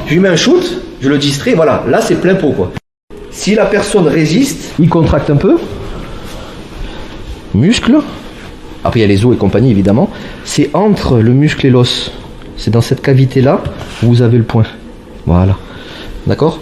Je lui mets un shoot, je le distrais, voilà, là c'est plein pot quoi. Si la personne résiste, il contracte un peu, muscle, après il y a les os et compagnie évidemment, c'est entre le muscle et l'os, c'est dans cette cavité là où vous avez le point, voilà, d'accord.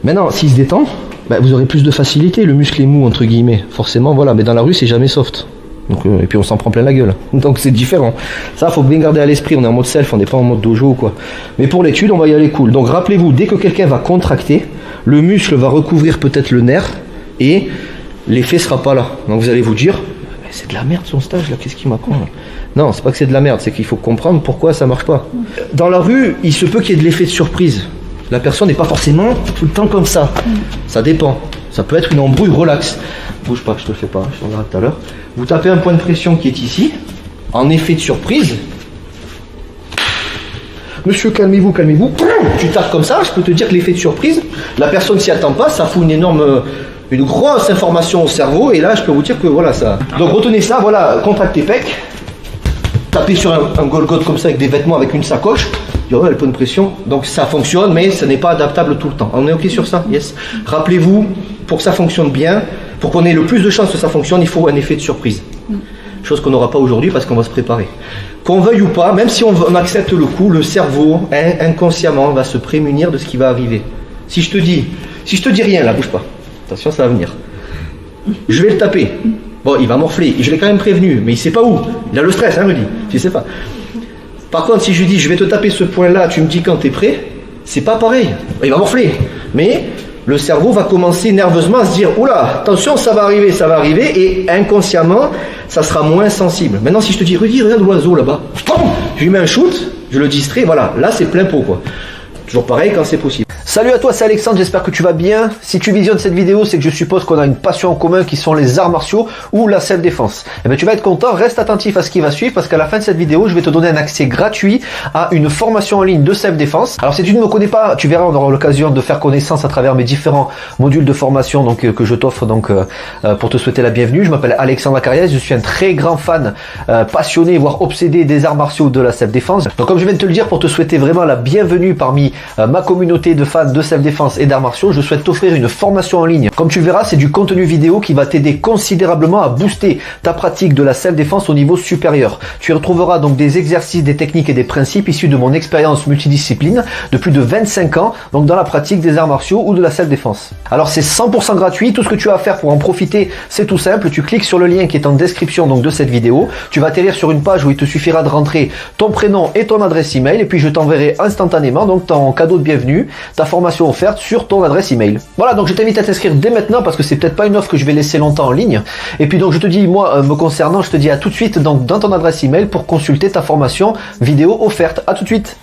Maintenant s'il se détend, ben, vous aurez plus de facilité, le muscle est mou entre guillemets, forcément voilà, mais dans la rue c'est jamais soft. Donc, et puis on s'en prend plein la gueule, donc c'est différent. Ça faut bien garder à l'esprit, on est en mode self, on n'est pas en mode dojo ou quoi. Mais pour l'étude on va y aller cool. Donc rappelez-vous, dès que quelqu'un va contracter, le muscle va recouvrir peut-être le nerf et l'effet sera pas là. Donc vous allez vous dire, c'est de la merde son stage là, qu'est-ce qu'il m'apprend là? Non, c'est pas que c'est de la merde, c'est qu'il faut comprendre pourquoi ça marche pas. Dans la rue, il se peut qu'il y ait de l'effet de surprise. La personne n'est pas forcément tout le temps comme ça. Ça dépend. Ça peut être une embrouille relax. Bouge pas, je te le fais pas, je t'en verrai tout à l'heure. Vous tapez un point de pression qui est ici, en effet de surprise. Monsieur, calmez-vous, calmez-vous. Tu tapes comme ça, je peux te dire que l'effet de surprise, la personne s'y attend pas, ça fout une grosse information au cerveau, et là je peux vous dire que voilà ça. Donc retenez ça, voilà, contractez pecs, tapez sur un Golgoth comme ça avec des vêtements, avec une sacoche. Il y aura le point de pression, donc ça fonctionne, mais ça n'est pas adaptable tout le temps. On est ok sur ça? Yes. Rappelez-vous, pour que ça fonctionne bien, pour qu'on ait le plus de chances que ça fonctionne, il faut un effet de surprise. Chose qu'on n'aura pas aujourd'hui parce qu'on va se préparer. Qu'on veuille ou pas, même si on accepte le coup, le cerveau, inconsciemment, va se prémunir de ce qui va arriver. Si je te dis rien, là, bouge pas. Attention, ça va venir. Je vais le taper. Bon, il va morfler. Je l'ai quand même prévenu, mais il sait pas où. Il a le stress, hein, Rudy. Je sais pas. Par contre, si je lui dis, je vais te taper ce point-là, tu me dis quand tu es prêt, c'est pas pareil. Il va morfler. Mais le cerveau va commencer nerveusement à se dire, oula, attention, ça va arriver, et inconsciemment, ça sera moins sensible. Maintenant, si je te dis, Rudy, regarde l'oiseau là-bas, je lui mets un shoot, je le distrais, voilà, là c'est plein pot quoi. Toujours pareil quand c'est possible. Salut à toi, c'est Alexandre, j'espère que tu vas bien. Si tu visionnes cette vidéo, c'est que je suppose qu'on a une passion en commun qui sont les arts martiaux ou la self-défense. Eh bien, tu vas être content, reste attentif à ce qui va suivre parce qu'à la fin de cette vidéo, je vais te donner un accès gratuit à une formation en ligne de self-défense. Alors, si tu ne me connais pas, tu verras, on aura l'occasion de faire connaissance à travers mes différents modules de formation donc, que je t'offre donc pour te souhaiter la bienvenue. Je m'appelle Alexandre Acariès, je suis un très grand fan, passionné, voire obsédé des arts martiaux de la self-défense. Donc, comme je viens de te le dire, pour te souhaiter vraiment la bienvenue parmi ma communauté de fans de self-défense et d'arts martiaux, je souhaite t'offrir une formation en ligne. Comme tu le verras, c'est du contenu vidéo qui va t'aider considérablement à booster ta pratique de la self-défense au niveau supérieur. Tu y retrouveras donc des exercices, des techniques et des principes issus de mon expérience multidiscipline de plus de 25 ans, donc dans la pratique des arts martiaux ou de la self-défense. Alors c'est 100% gratuit, tout ce que tu as à faire pour en profiter, c'est tout simple, tu cliques sur le lien qui est en description donc de cette vidéo, tu vas atterrir sur une page où il te suffira de rentrer ton prénom et ton adresse email, et puis je t'enverrai instantanément donc ton cadeau de bienvenue, ta formation offerte sur ton adresse email. Voilà, donc je t'invite à t'inscrire dès maintenant parce que c'est peut-être pas une offre que je vais laisser longtemps en ligne. Et puis donc je te dis, moi me concernant, je te dis à tout de suite donc dans ton adresse email pour consulter ta formation vidéo offerte. À tout de suite.